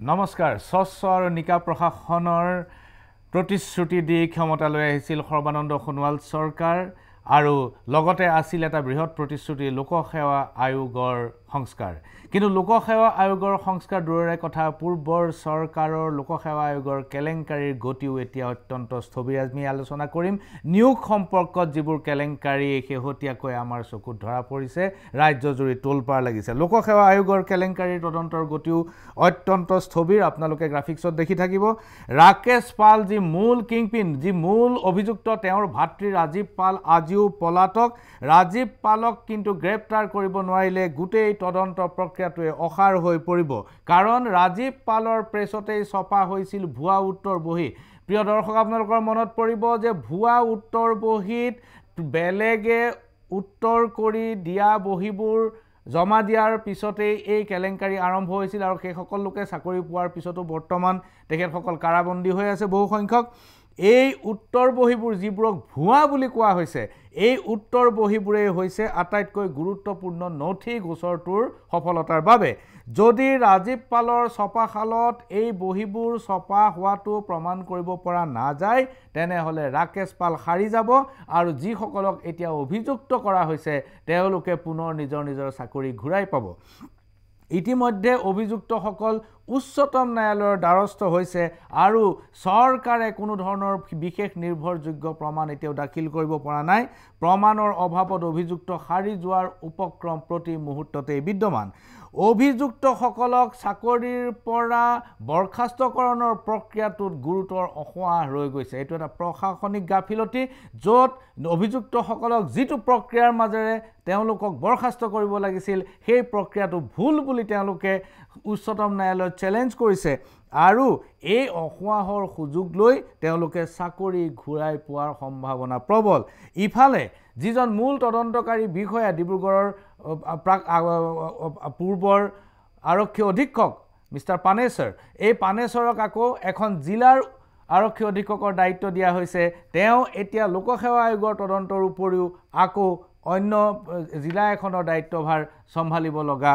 নমস্কাৰ স্বচ্ছ আৰু নিকা প্ৰশাসনৰ প্ৰতিশ্ৰুতি দি ক্ষমতালৈ আহিছিল সৰ্বানন্দ সোণোৱাল চৰকাৰ আৰু লগতে আছিল এটা বৃহৎ প্ৰতিশ্ৰুতি লোকসেৱা আয়োগৰ সংস্কাৰ কিন্তু লোকসেৱা আয়োগৰ সংস্কাৰ দূৰৰে কথা পূৰ্বৰ চৰকাৰৰ লোকসেৱা আয়োগৰ কেলেংকাৰীৰ গতিও এতিয়া অত্যন্ত স্থবিৰ আমি আলোচনা কৰিম নিয়োগ সম্পৰ্কত যিবোৰ কেলেংকাৰী শেহতীয়াকৈ আমাৰ চকুত ধৰা পৰিছে ৰাজ্যজুৰি তোলপাৰ লাগিছে লোকসেৱা আয়োগৰ কেলেংকাৰীৰ তদন্তৰ গতিও অত্যন্ত স্থবিৰ আপোনালোকে গ্ৰাফিক্সত দেখি থাকিব ৰাকেশ পাল যি মূল কিংপিন যি মূল অভিযুক্ত তেওঁৰ ভাতৃ ৰাজীৱ পাল আজিও পলাতক ৰাজীৱ পালক কিন্তু গ্ৰেপ্তাৰ কৰিব নোৱাৰিলে গোটেই তদন্ত প্ৰক্ৰিয়াটোৱে অসাৰ হৈ পৰিব কাৰণ ৰাজীৱ পালৰ প্ৰেছতেই ছপা হৈছিল ভুৱা উত্তৰ বহি প্ৰিয় দৰ্শক আপোনালোকৰ মনত পৰিব যে ভুৱা উত্তৰ বহিত বেলেগে উত্তৰ কৰি দিয়া বহিবোৰ জমা দিয়াৰ পিছতেই এই কেলেংকাৰী আৰম্ভ হৈছিল আৰু সেই সকল লোকে চাকৰি পোৱাৰ পিছতো বৰ্তমান তেখেতসকল কাৰাবন্দী হৈ আছে বহু সংখ্যক এই উত্তৰ বহিবোৰ যিবোৰক ভুৱা বুলি কোৱা হৈছে এই উত্তৰ বহিবোৰে হৈছে আটাইতকৈ গুৰুত্বপূৰ্ণ নথি গোচৰটোৰ সফলতাৰ বাবে যদি ৰাজীৱ পালৰ ছপাশালত এই বহিবোৰ ছপা হোৱাটো প্ৰমাণ কৰিব পৰা নাযায় তেনেহলে ৰাকেশ পাল হাৰি যাব আৰু যিসকলক এতিয়া অভিযুক্ত কৰা হৈছে তেওঁলোকে পুনৰ নিজৰ নিজৰ চাকৰি ঘূৰাই পাব ইতিমধ্যে অভিযুক্তসকল উচ্চতম ন্যায়ালয়ৰ দ্বাৰস্থ হৈছে আৰু চৰকাৰে কোনো ধৰণৰ বিশেষ নিৰ্ভৰযোগ্য প্ৰমাণ এতিয়াও দাখিল কৰিব পৰা নাই প্ৰমাণৰ অভাৱত অভিযুক্ত হাৰি যোৱাৰ উপক্ৰম প্ৰতি মুহূৰ্ততে বিদ্যমান অভিযুক্তসকলক চাকৰিৰ পৰা বৰখাস্তকৰণৰ প্ৰক্ৰিয়াটোত গুৰুতৰ অসুবিধা ৰৈ গৈছে এইটো এটা প্ৰশাসনিক গাফিলতি য'ত অভিযুক্তসকলক যিটো প্ৰক্ৰিয়াৰ মাজেৰে তেওঁলোকক বৰখাস্ত কৰিব লাগিছিল সেই প্ৰক্ৰিয়াটো ভুল বুলি তেওঁলোকে উচ্চতম ন্যায়ালয়ত চ্যালেঞ্জ কৰিছে আৰু এই অসুবিধাৰ সুযোগ লৈ তেওঁলোকে চাকৰি ঘূৰাই পোৱাৰ সম্ভাৱনা প্ৰবল ইফালে যিজন মূল তদন্তকাৰী বিষয়া ডিব্ৰুগড়ৰ পূৰ্বৰ আৰক্ষী অধীক্ষক মিষ্টাৰ পানেশ্বৰ এই পানেশ্বৰক আকৌ এখন জিলাৰ আৰক্ষী অধীক্ষকৰ দায়িত্ব দিয়া হৈছে তেওঁ এতিয়া লোকসেৱা আয়োগৰ তদন্তৰ উপৰিও আকৌ অন্য জিলা এখনৰ দায়িত্বভাৰ সম্ভালিব লগা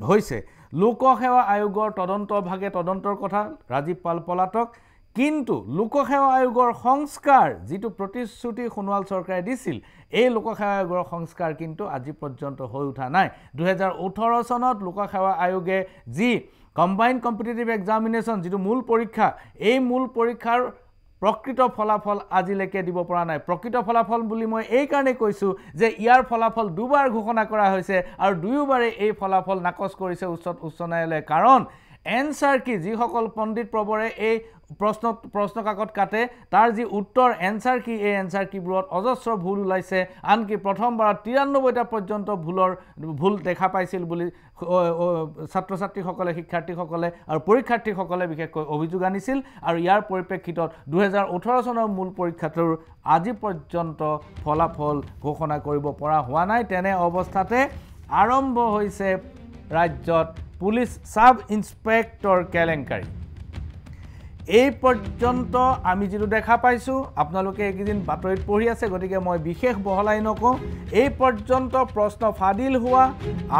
হৈছে লোকসেৱা আয়োগৰ তদন্তভাগে তদন্তৰ কথা ৰাজীৱ পাল পলাতক কিন্তু লোকসেৱা আয়োগৰ সংস্কাৰ যিটো প্ৰতিশ্ৰুতি সোণোৱাল চৰকাৰে দিছিল এই লোকসেৱা আয়োগৰ সংস্কাৰ কিন্তু আজি পৰ্যন্ত হৈ উঠা নাই 2018 চনত লোকসেৱা আয়োগে যি কম্বাইন্ড কম্পিটিটিভ এক্সামিনেশ্যন যিটো মূল পৰীক্ষা এই মূল পৰীক্ষাৰ প্ৰকৃত ফলাফল আজিলৈকে দিব পৰা নাই প্ৰকৃত ফলাফল বুলি মই এই কাৰণে কৈছো যে ইয়াৰ ফলাফল দুবাৰ ঘোষণা কৰা হৈছে আৰু দুয়োবাৰে এই ফলাফল নাকচ কৰিছে উচ্চ ন্যায়ালয়ে কাৰণ এনসাৰ কি যিসকল পণ্ডিত প্ৰবৰে এই প্ৰশ্ন কাকত কাটে তাৰ যি উত্তৰ এনসাৰ কি এই এনসাৰ কিবোৰত অজস্ৰ ভুল ওলাইছে আনকি প্ৰথমবাৰত 93টা পৰ্যন্ত ভুল দেখা পাইছিল বুলি ছাত্ৰ ছাত্ৰীসকলে শিক্ষাৰ্থীসকলে আৰু পৰীক্ষাৰ্থীসকলে বিশেষকৈ অভিযোগ আনিছিল আৰু ইয়াৰ পৰিপ্ৰেক্ষিতত 2018 চনৰ মূল পৰীক্ষাটোৰ আজি পৰ্যন্ত ফলাফল ঘোষণা কৰিব পৰা হোৱা নাই তেনে অৱস্থাতে আৰম্ভ হৈছে ৰাজ্যত পুলিচ সাব ইন্সপেক্টৰ কেলেংকাৰী এই পৰ্যন্ত আমি যেটো দেখা পাইছো আপোনালোকে একদিন বাতৰিত পঢ়ি আছে গতিকে মই বিশেষ বহলাই নকওঁ এই পৰ্যন্ত প্ৰশ্ন ফাদিল হোৱা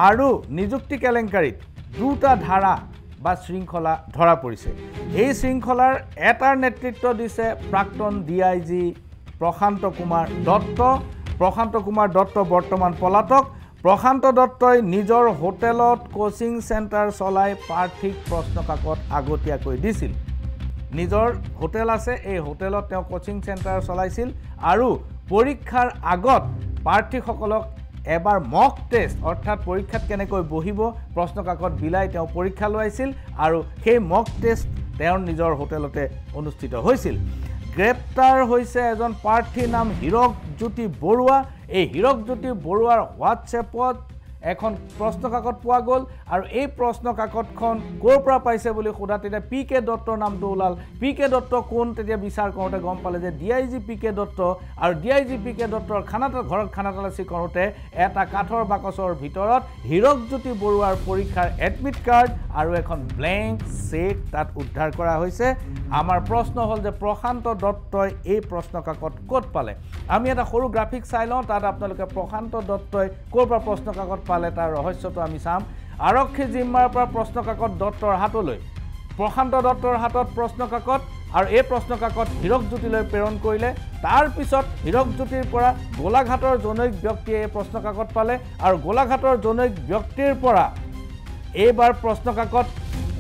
আৰু নিযুক্তি কেলেংকাৰীত দুটা ধাৰা বা শৃংখলা ধৰা পৰিছে এই শৃংখলাৰ এটাৰ নেতৃত্ব দিছে প্ৰাক্তন ডিআইজি প্ৰশান্ত কুমাৰ দত্ত বৰ্তমান পলাতক প্ৰশান্ত দত্তই নিজৰ হোটেলত কোচিং সেন্টাৰ চলাই প্ৰাৰ্থিক প্ৰশ্ন কাকত আগতীয়াকৈ দিছিল নিজৰ হোটেল আছে এই হোটেলত তেওঁ কোচিং সেন্টাৰ চলাইছিল আৰু পৰীক্ষাৰ আগত প্ৰাৰ্থীসকলক এবাৰ মক টেষ্ট অৰ্থাৎ পৰীক্ষাত কেনেকৈ বহিব প্ৰশ্ন কাকত বিলাই তেওঁ পৰীক্ষা লৈছিল আৰু সেই মক টেষ্ট তেওঁৰ নিজৰ হোটেলতে অনুষ্ঠিত হৈছিল গ্ৰেপ্তাৰ হৈছে এজন প্ৰাৰ্থীৰ নাম হিৰকজ্যোতি বৰুৱা এই হিৰকজ্যোতি বৰুৱাৰ হোৱাটছএপত এখন প্ৰশ্ন কাকত পোৱা গ'ল আৰু এই প্ৰশ্ন কাকতখন ক'ৰ পৰা পাইছে বুলি সোধা তেতিয়া পিকে দত্তৰ নামটো ওলাল পিকে দত্ত কোন তেতিয়া বিচাৰ কৰোঁতে গম পালে যে ডিআইজি পিকে দত্ত আৰু ডিআইজি পিকে দত্তৰ ঘৰত খানা তালাচী কৰোঁতে এটা কাঠৰ বাকচৰ ভিতৰত হিৰকজ্যোতি বৰুৱাৰ পৰীক্ষাৰ এডমিট কাৰ্ড আৰু এখন ব্লেংক চেক তাত উদ্ধাৰ কৰা হৈছে আমাৰ প্ৰশ্ন হ'ল যে প্ৰশান্ত দত্তই এই প্ৰশ্ন কাকত ক'ত পালে আমি এটা সৰু গ্ৰাফিক চাই লওঁ তাত আপোনালোকে প্ৰশান্ত দত্তই ক'ৰ পৰা প্ৰশ্ন কাকত পালে তাৰ ৰহস্যটো আমি চাম আৰক্ষী জিম্মাৰ পৰা প্ৰশ্ন কাকত দত্তৰ হাতলৈ প্ৰশান্ত দত্তৰ হাতত প্ৰশ্ন কাকত আৰু এই প্ৰশ্ন কাকত হীৰকজ্যোতিলৈ প্ৰেৰণ কৰিলে তাৰ পিছত হীৰকজ্যোতিৰ পৰা গোলাঘাটৰ জনৈক ব্যক্তিয়ে এই প্ৰশ্ন কাকত পালে আৰু গোলাঘাটৰ জনৈক ব্যক্তিৰ পৰা এইবাৰ প্ৰশ্ন কাকত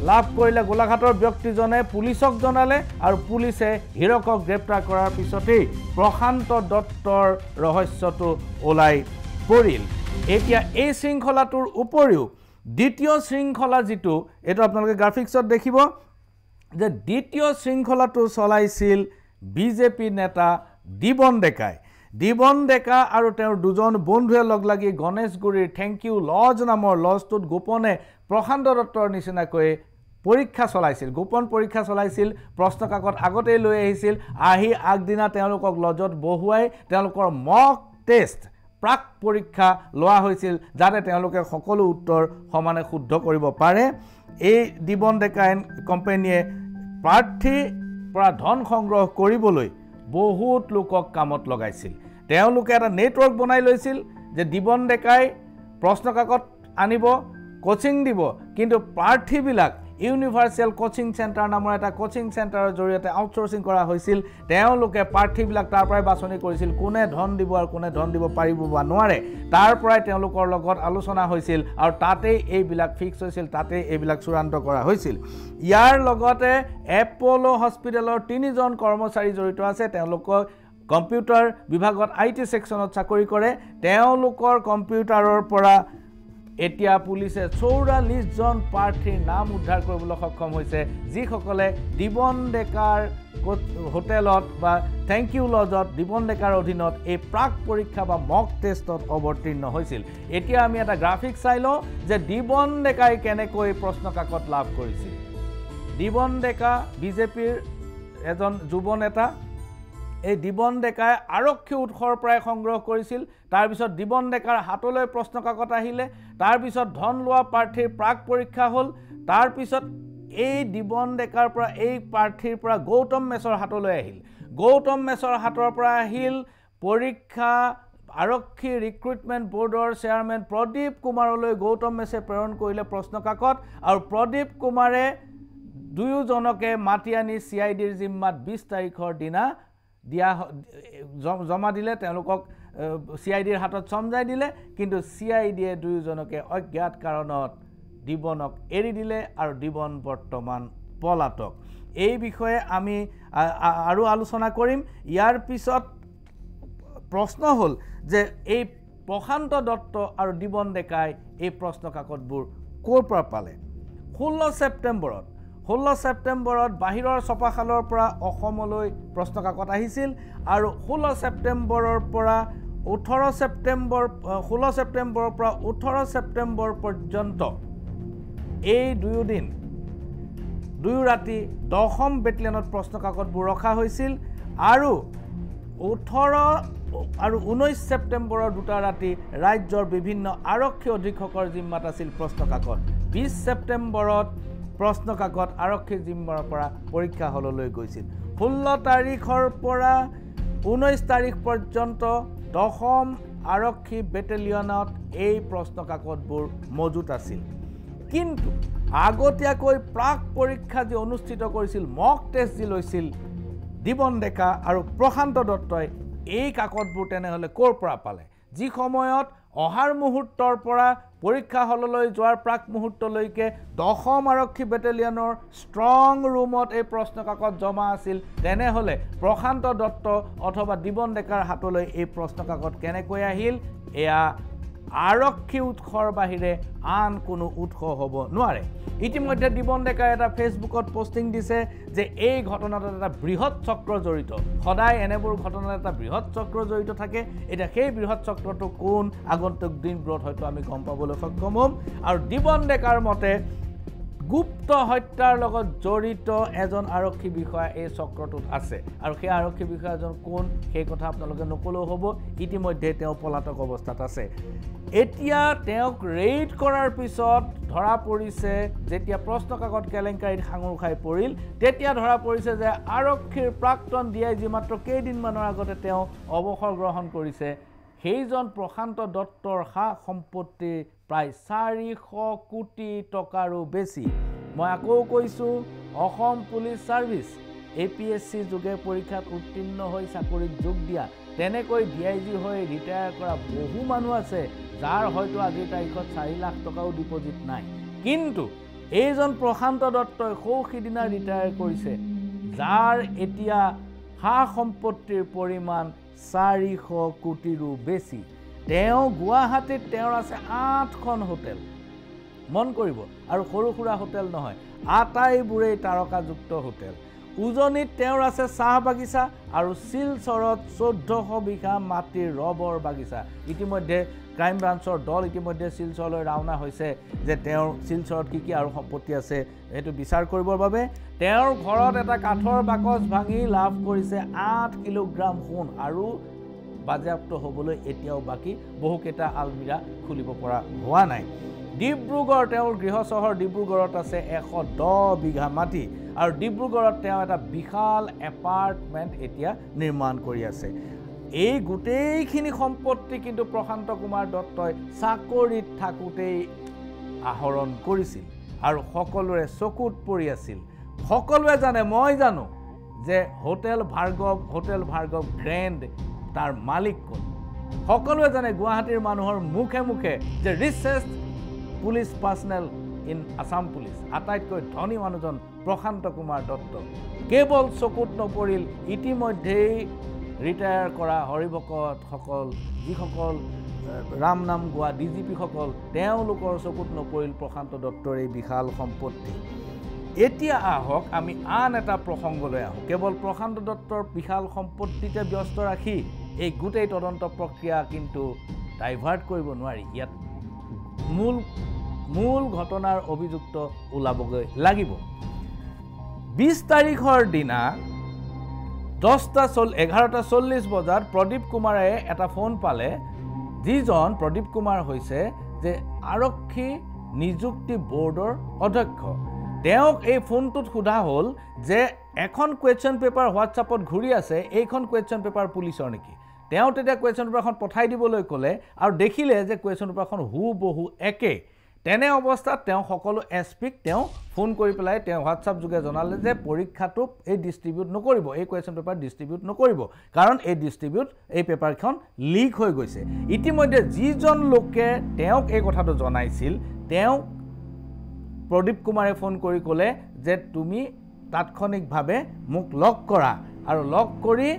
লাভ কৰিলে গোলাঘাটৰ ব্যক্তিজনে পুলিচক জনালে আৰু পুলিচে হীৰকক গ্ৰেপ্তাৰ কৰাৰ পিছতেই প্ৰশান্ত দত্তৰ ৰহস্যটো ওলাই পৰিল এতিয়া এই শৃংখলাটোৰ উপৰিও দ্বিতীয় শৃংখলা যেটো এটো আপোনালোকে গ্ৰাফিক্সত দেখিব যে দ্বিতীয় শৃংখলাটো চলাইছিল বিজেপি নেতা দিবন ডেকা আৰু তেওঁৰ দুজন বন্ধুৱে লগ লাগি গণেশগুৰিৰ থ্যাংক ইউ লজ নামৰ লজটোত গোপনে প্ৰশান্ত দত্তৰ নিচিনাকৈ পৰীক্ষা চলাইছিল গোপন পৰীক্ষা চলাইছিল প্ৰশ্ন কাকত আগতে লৈ আহিছিল আহি আগদিনা তেওঁলোকক লজত বহুৱাই তেওঁলোকৰ মক টেষ্ট প্ৰাক পৰীক্ষা লোৱা হৈছিল যাতে তেওঁলোকে সকলো উত্তৰ সমানে শুদ্ধ কৰিব পাৰে এই দিবন ডেকা কোম্পানীয়ে প্ৰাৰ্থী পৰা ধন সংগ্ৰহ কৰিবলৈ বহুত লোকক কামত লগাইছিল তেওঁলোকে এটা নেটৱৰ্ক বনাই লৈছিল যে দিবন ডেকাই প্ৰশ্ন কাকত আনিব কোচিং দিব কিন্তু প্ৰাৰ্থীবিলাক ইউনিভাৰ্সেল কোচিং সেন্টাৰ নামৰ এটা কোচিং সেন্টাৰৰ জৰিয়তে আউটসোৰ্সিং কৰা হৈছিল তেওঁলোকে প্ৰাৰ্থীবিলাক তাৰ পৰাই বাছনি কৰিছিল কোনে ধন দিব আৰু কোনে ধন দিব পাৰিব বা নোৱাৰে তাৰ পৰাই তেওঁলোকৰ লগত আলোচনা হৈছিল আৰু তাতেই এইবিলাক ফিক্স হৈছিল তাতেই এইবিলাক চূড়ান্ত কৰা হৈছিল ইয়াৰ লগতে এপোলো হস্পিটেলৰ 3 জন কৰ্মচাৰী জড়িত আছে তেওঁলোকৰ কম্পিউটাৰ বিভাগত আইটি সেকশনত চাকৰি কৰে তেওঁলোকৰ কম্পিউটাৰৰ পৰা এতিয়া পুলিচে 44 জন প্ৰাৰ্থীৰ নাম উদ্ধাৰ কৰিবলৈ সক্ষম হৈছে যিসকলে দিবন ডেকাৰ হোটেলত বা থ্যাংক ইউ লজত দিবন ডেকাৰ অধীনত এই প্ৰাক পৰীক্ষা বা মক টেষ্টত অৱতীৰ্ণ হৈছিল এতিয়া আমি এটা গ্ৰাফিক চাই লওঁ যে দিবন ডেকাই কেনেকৈ প্ৰশ্ন কাকত লাভ কৰিছিল দিবন ডেকা বিজেপিৰ এজন যুৱ নেতা এই দিবন ডেকাই আৰক্ষী উৎসৰ পৰাই সংগ্ৰহ কৰিছিল তাৰ পিছত দিবন ডেকাৰ হাতলৈ প্ৰশ্ন কাকত আহিলে তাৰ পিছত ধন লোৱা প্ৰাৰ্থীৰ প্ৰাক পৰীক্ষা হ'ল তাৰ পিছত এই দিবন ডেকাৰ পৰা এই প্ৰাৰ্থীৰ পৰা গৌতম মেছৰ হাতলৈ আহিল গৌতম মেছৰ হাতৰ পৰা আহিল পৰীক্ষা আৰক্ষী ৰিক্ৰুটমেন্ট বোৰ্ডৰ চেয়াৰমেন প্ৰদীপ কুমাৰলৈ গৌতম মেছে প্ৰেৰণ কৰিলে প্ৰশ্ন কাকত আৰু প্ৰদীপ কুমাৰে দুয়োজনকে মাতি আনি সিআইডিৰ জিম্মাত 20 তাৰিখৰ দিনা দিয়া জমা দিলে তেওঁলোকক সিআইডিৰ হাতত সমজাই দিলে কিন্তু সিআইডিয়ে দুয়োজনকে অজ্ঞাত কাৰণত দিবনক এৰি দিলে আৰু দিবন বৰ্তমান পলাতক এই বিষয়ে আমি আৰু আলোচনা কৰিম ইয়াৰ পিছত প্ৰশ্ন হ'ল যে এই প্ৰশান্ত দত্ত আৰু দিবন ডেকাই এই প্ৰশ্ন কাকতবোৰ ক'ৰ পৰা পালে 16 ছেপ্টেম্বৰত বাহিৰৰ ছপাখালৰ পৰা অসমলৈ প্ৰশ্ন কাকত আহিছিল আৰু 16 ছেপ্টেম্বৰৰ পৰা 16 ছেপ্টেম্বৰৰ পৰা 18 ছেপ্টেম্বৰ পৰ্যন্ত এই দুই ৰাতি 10ম বেটেলিয়নত প্ৰশ্ন কাকতবোৰ ৰখা হৈছিল আৰু 18 আৰু 19 ছেপ্টেম্বৰৰ দুটা ৰাতি ৰাজ্যৰ বিভিন্ন আৰক্ষী অধীক্ষকৰ জিম্মাত আছিল প্ৰশ্ন কাকত 20 ছেপ্টেম্বৰত প্ৰশ্ন কাকত আৰক্ষী জিম্মাৰ পৰা পৰীক্ষা হললৈ গৈছিল 16 তাৰিখৰ পৰা 19 তাৰিখ পৰ্যন্ত 10ম আৰক্ষী বেটেলিয়নত এই প্ৰশ্ন কাকতবোৰ মজুত আছিল কিন্তু আগতীয়াকৈ প্ৰাক পৰীক্ষা যে অনুষ্ঠিত কৰিছিল মক টেষ্ট যে লৈছিল দিবন ডেকা আৰু প্ৰশান্ত দত্তই এই কাকতবোৰ তেনেহলে ক'ৰ পৰা পালে যি সময়ত অহাৰ মুহূৰ্তৰ পৰা পৰীক্ষা হললৈ যোৱাৰ প্ৰাক মুহূৰ্তলৈকে 10ম আৰক্ষী বেটেলিয়নৰ ষ্ট্ৰং ৰুমত এই প্ৰশ্ন কাকত জমা আছিল তেনেহলে প্ৰশান্ত দত্ত অথবা দিবন ডেকাৰ হাতলৈ এই প্ৰশ্ন কাকত কেনেকৈ আহিল এয়া আৰক্ষী উৎসৰ বাহিৰে আন কোনো উৎস হ'ব নোৱাৰে ইতিমধ্যে দিবন ডেকাই এটা ফেচবুকত পোষ্টিং দিছে যে এই ঘটনাটোত এটা বৃহৎ চক্ৰ জড়িত সদায় এনেবোৰ ঘটনাত এটা বৃহৎ চক্ৰ জড়িত থাকে এটা সেই বৃহৎ চক্ৰটো কোন আগন্তুক দিনবোৰত হয়তো আমি গম পাবলৈ সক্ষম হ'ম আৰু দিবন ডেকাৰ মতে গুপ্ত হত্যাৰ লগত জড়িত এজন আৰক্ষী বিষয়া এই চক্ৰটোত আছে আৰু সেই আৰক্ষী বিষয়াজন কোন সেই কথা আপোনালোকে নকলেও হ'ব ইতিমধ্যে তেওঁ পলাতক অৱস্থাত আছে এতিয়া তেওঁক ৰেইড কৰাৰ পিছত ধৰা পৰিছে যেতিয়া প্ৰশ্ন কাকত কেলেংকাৰীত সাঙুৰ খাই পৰিল তেতিয়া ধৰা পৰিছে যে আৰক্ষীৰ প্ৰাক্তন ডিআইজি মাত্ৰ কেইদিনমানৰ আগতে তেওঁ অৱসৰ গ্ৰহণ কৰিছে সেইজন প্ৰশান্ত দত্তৰ হা সম্পত্তি প্ৰায় 400 কোটি টকাৰো বেছি মই আকৌ কৈছো অসম পুলিচ সাৰ্ভিস APSC যোগে পৰীক্ষাত উত্তীৰ্ণ হৈ চাকৰিত যোগ দিয়া তেনেকৈ DIG হৈ ৰিটায়াৰ কৰা বহু মানুহ আছে যাৰ হয়তো আজিৰ তাৰিখত 4 লাখ টকাও ডিপজিট নাই কিন্তু এইজন প্ৰশান্ত দত্তই সৌখিদিনা ৰিটায়াৰ কৰিছে যাৰ এতিয়া হা সম্পত্তিৰ পৰিমাণ 400 কোটিৰো বেছি তেওঁ গুৱাহাটীত তেওঁৰ আছে 8খন হোটেল মন কৰিব আৰু সৰু সুৰা হোটেল নহয় আটাইবোৰেই তাৰকাযুক্ত হোটেল উজনিত তেওঁৰ আছে চাহ বাগিচা আৰু শিলচৰত 1400 বিঘা মাটিৰ ৰবৰ বাগিচা ইতিমধ্যে ক্ৰাইম ব্ৰাঞ্চৰ দল ইতিমধ্যে শিলচৰলৈ ৰাওনা হৈছে যে তেওঁৰ শিলচৰত কি আৰু সম্পত্তি আছে এটো বিচাৰ কৰিবৰ বাবে তেওঁৰ ঘৰত এটা কাঠৰ বাকচ ভাঙি লাভ কৰিছে 8 কিলোগ্ৰাম সোণ আৰু বাজেয়াপ্ত হ'বলৈ এতিয়াও বাকি বহুকেইটা আলমিৰা খুলিব পৰা হোৱা নাই ডিব্ৰুগড় তেওঁৰ গৃহ চহৰ ডিব্ৰুগড়ত আছে 110 বিঘা মাটি আৰু ডিব্ৰুগড়ত তেওঁ এটা বিশাল এপাৰ্টমেণ্ট এতিয়া নিৰ্মাণ কৰি আছে এই গোটেইখিনি সম্পত্তি কিন্তু প্ৰশান্ত কুমাৰ দত্তই চাকৰিত থাকোতেই আহৰণ কৰিছিল আৰু সকলোৰে চকুত পৰি আছিল সকলোৱে জানে মই জানো যে হোটেল ভাৰ্গৱ গ্ৰেণ্ড তাৰ মালিক কোন সকলোৱে জানে গুৱাহাটীৰ মানুহৰ মুখে মুখে যে ৰিচেষ্ট পুলিচ পাৰ্সনেল ইন আসাম পুলিচ আটাইতকৈ ধনী মানুহজন প্ৰশান্ত কুমাৰ দত্ত কেৱল চকুত নপৰিল ইতিমধ্যেই ৰিটায়াৰ কৰা হৰিভকত সকল যিসকল ৰাম নাম গোৱা DGP সকল তেওঁলোকৰ চকুত নপৰিল প্ৰশান্ত দত্তৰ এই বিশাল সম্পত্তি এতিয়া আহক আমি আন এটা প্ৰসংগলৈ আহোঁ কেৱল প্ৰশান্ত দত্তৰ বিশাল সম্পত্তিতে ব্যস্ত ৰাখি এই গোটেই তদন্ত প্ৰক্ৰিয়া কিন্তু ডাইভাৰ্ট কৰিব নোৱাৰি ইয়াত মূল ঘটনাৰ অভিযুক্ত ওলাবগৈ লাগিব 20 তাৰিখৰ দিনা 11:40 বজাত প্ৰদীপ কুমাৰে এটা ফোন পালে যিজন প্ৰদীপ কুমাৰ হৈছে যে আৰক্ষী নিযুক্তি বোৰ্ডৰ অধ্যক্ষ তেওঁক এই ফোনটোত সোধা হ'ল যে এখন কুৱেশ্যন পেপাৰ হোৱাটছআপত ঘূৰি আছে এইখন কুৱেশ্যন পেপাৰ পুলিচৰ নেকি তেওঁ তেতিয়া কুৱেশ্যন পেপাৰখন পঠাই দিবলৈ ক'লে আৰু দেখিলে যে কুৱেশ্যন পেপাৰখন হুবহু একে তেনে অৱস্থাত তেওঁ সকলো এছপিক তেওঁ ফোন কৰি পেলাই তেওঁ হোৱাটছআপ যোগে জনালে যে পৰীক্ষাটো এই ডিষ্ট্ৰিবিউট নকৰিব এই কুৱেশ্যন পেপাৰ ডিষ্ট্ৰিবিউট নকৰিব কাৰণ এই পেপাৰখন লিক হৈ গৈছে ইতিমধ্যে যিজন লোকে তেওঁক এই কথাটো জনাইছিল তেওঁ প্ৰদীপ কুমাৰে ফোন কৰি ক'লে যে তুমি তাৎক্ষণিকভাৱে মোক লগ কৰা আৰু লগ কৰি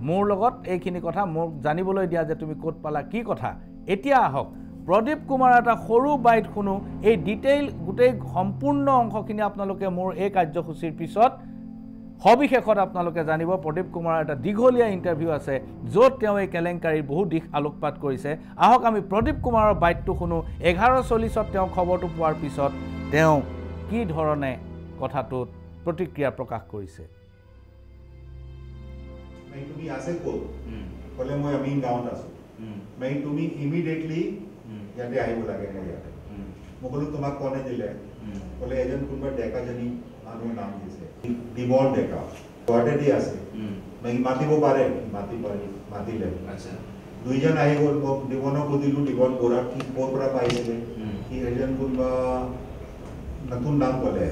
মোৰ লগত এইখিনি কথা মোক জানিবলৈ দিয়া যে তুমি ক'ত পালা কি কথা এতিয়া আহক প্ৰদীপ কুমাৰ এটা সৰু বাইট শুনো এই ডিটেইল গোটেই সম্পূৰ্ণ অংশখিনি আপোনালোকে মোৰ এই কাৰ্যসূচীৰ পিছত সবিশেষত আপোনালোকে জানিব প্ৰদীপ কুমাৰৰ এটা দীঘলীয়া ইণ্টাৰভিউ আছে য'ত তেওঁ এই কেলেংকাৰীৰ বহু দিশ আলোকপাত কৰিছে আহক আমি প্ৰদীপ কুমাৰৰ বাইটটো শুনো 11:40ত তেওঁ খবৰটো পোৱাৰ পিছত তেওঁ কি ধৰণে কথাটোত প্ৰতিক্ৰিয়া প্ৰকাশ কৰিছে তুমি আছে ক'ত ক'লে মই আমি গাঁৱত আছো তুমি ইমিডিয়েটলি ইয়াতে আহিব লাগে মই ইয়াতে মই ক'লো তোমাক কোনে দিলে ক'লে এজন কোনোবা ডেকাজনী মানুহ নাম দিছে দিবৰ ডেকা গুৱাহাটীতে আছে মাতিব পাৰে মাতিলে দুইজন আহি গ'ল মোক দিবনক সুধিলোঁ দিবন বৰা কি ক'ৰ পৰা পাইছিলে সি এজন কোনোবা নতুন নাম ক'লে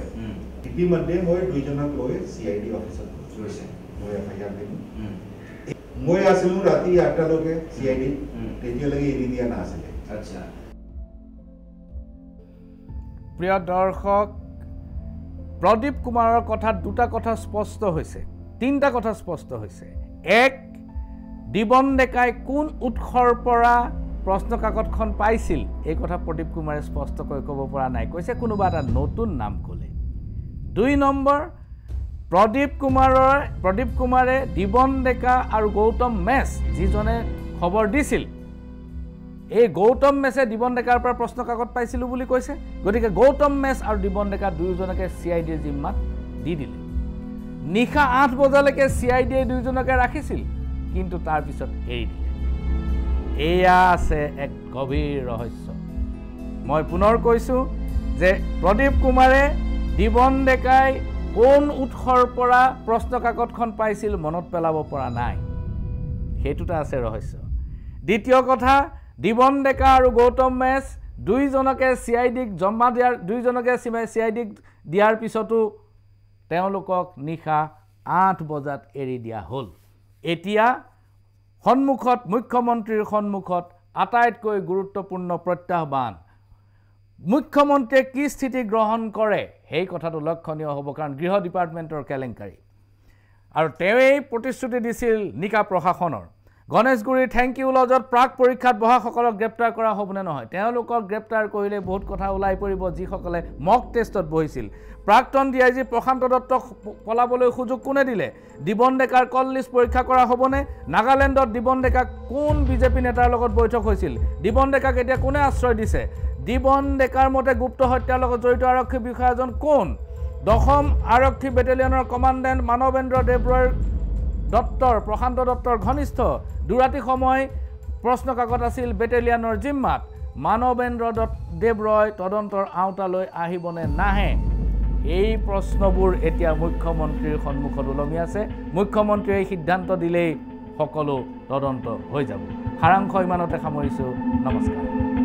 ইতিমধ্যে মই দুইজনক লৈ CID অফিচত গৈছে মই FIR দিলোঁ মই আছিলোঁ ৰাতি 8টালৈকে CID তেতিয়ালৈকে এৰি দিয়া নাছিলে আচ্ছা প্ৰিয় দৰ্শক প্ৰদীপ কুমাৰৰ কথাত দুটা কথা স্পষ্ট হৈছে তিনিটা কথা স্পষ্ট হৈছে এক দিবন ডেকাই কোন উৎসৰ পৰা প্ৰশ্ন কাকতখন পাইছিল এই কথা প্ৰদীপ কুমাৰে স্পষ্টকৈ ক'ব পৰা নাই কৈছে কোনোবা এটা নতুন নাম ক'লে 2 নম্বৰ প্ৰদীপ কুমাৰে দিবন ডেকা আৰু গৌতম মেছ যিজনে খবৰ দিছিল এই গৌতম মেছে দিবন ডেকাৰ পৰা প্ৰশ্ন কাকত পাইছিলোঁ বুলি কৈছে গতিকে গৌতম মেছ আৰু দিবন ডেকা দুয়োজনকে CIDৰ জিম্মাত দি দিলে নিশা 8 বজালৈকে CIDয়ে দুয়োজনকে ৰাখিছিল কিন্তু তাৰ পিছত এৰি দিলে এয়া আছে এক গভীৰ ৰহস্য মই পুনৰ কৈছোঁ যে প্ৰদীপ কুমাৰে দিবন ডেকাই কোন উৎসৰ পৰা প্ৰশ্ন কাকতখন পাইছিল মনত পেলাব পৰা নাই সেইটোটা আছে ৰহস্য দ্বিতীয় কথা দিবন ডেকা আৰু গৌতম মেছ দুইজনকে CIDক জমা দিয়াৰ দুইজনকে CIDক দিয়াৰ পিছতো তেওঁলোকক নিশা 8 বজাত এৰি দিয়া হ'ল এতিয়া সন্মুখত মুখ্যমন্ত্ৰীৰ সন্মুখত আটাইতকৈ গুৰুত্বপূৰ্ণ প্ৰত্যাহ্বান মুখ্যমন্ত্ৰীয়ে কি স্থিতি গ্ৰহণ কৰে সেই কথাটো লক্ষণীয় হ'ব কাৰণ গৃহ ডিপাৰ্টমেণ্টৰ কেলেংকাৰী আৰু তেৱেই প্ৰতিশ্ৰুতি দিছিল নিকা প্ৰশাসনৰ গণেশগুৰিৰ থেংক ইউ লজত প্ৰাক পৰীক্ষাত বহাসকলক গ্ৰেপ্তাৰ কৰা হ'বনে নহয় তেওঁলোকক গ্ৰেপ্তাৰ কৰিলে বহুত কথা ওলাই পৰিব যিসকলে মক টেষ্টত বহিছিল প্ৰাক্তন ডিআইজি প্ৰশান্ত দত্তক পলাবলৈ সুযোগ কোনে দিলে দিবন ডেকাৰ কল লিষ্ট পৰীক্ষা কৰা হ'বনে নাগালেণ্ডত দিবন ডেকা কোন বিজেপি নেতাৰ লগত বৈঠক হৈছিল দিবন ডেকাক এতিয়া কোনে আশ্ৰয় দিছে দিবন ডেকাৰ মতে গুপ্ত হত্যাৰ লগত জড়িত আৰক্ষী বিষয়াজন কোন দশম আৰক্ষী বেটেলিয়নৰ কমাণ্ডেণ্ট মানৱেন্দ্ৰ দেৱৰায় দত্তৰ প্ৰশান্ত দত্তৰ ঘনিষ্ঠ দুৰাতি সময় প্ৰশ্ন কাকত আছিল বেটেলিয়নৰ জিম্মাত মানৱেন্দ্ৰ দেৱৰায় তদন্তৰ আওতালৈ আহিবনে নাহে এই প্ৰশ্নবোৰ এতিয়া মুখ্যমন্ত্ৰীৰ সন্মুখত ওলমি আছে মুখ্যমন্ত্ৰীয়ে সিদ্ধান্ত দিলেই সকলো তদন্ত হৈ যাব সাৰাংশ ইমানতে সামৰিছোঁ নমস্কাৰ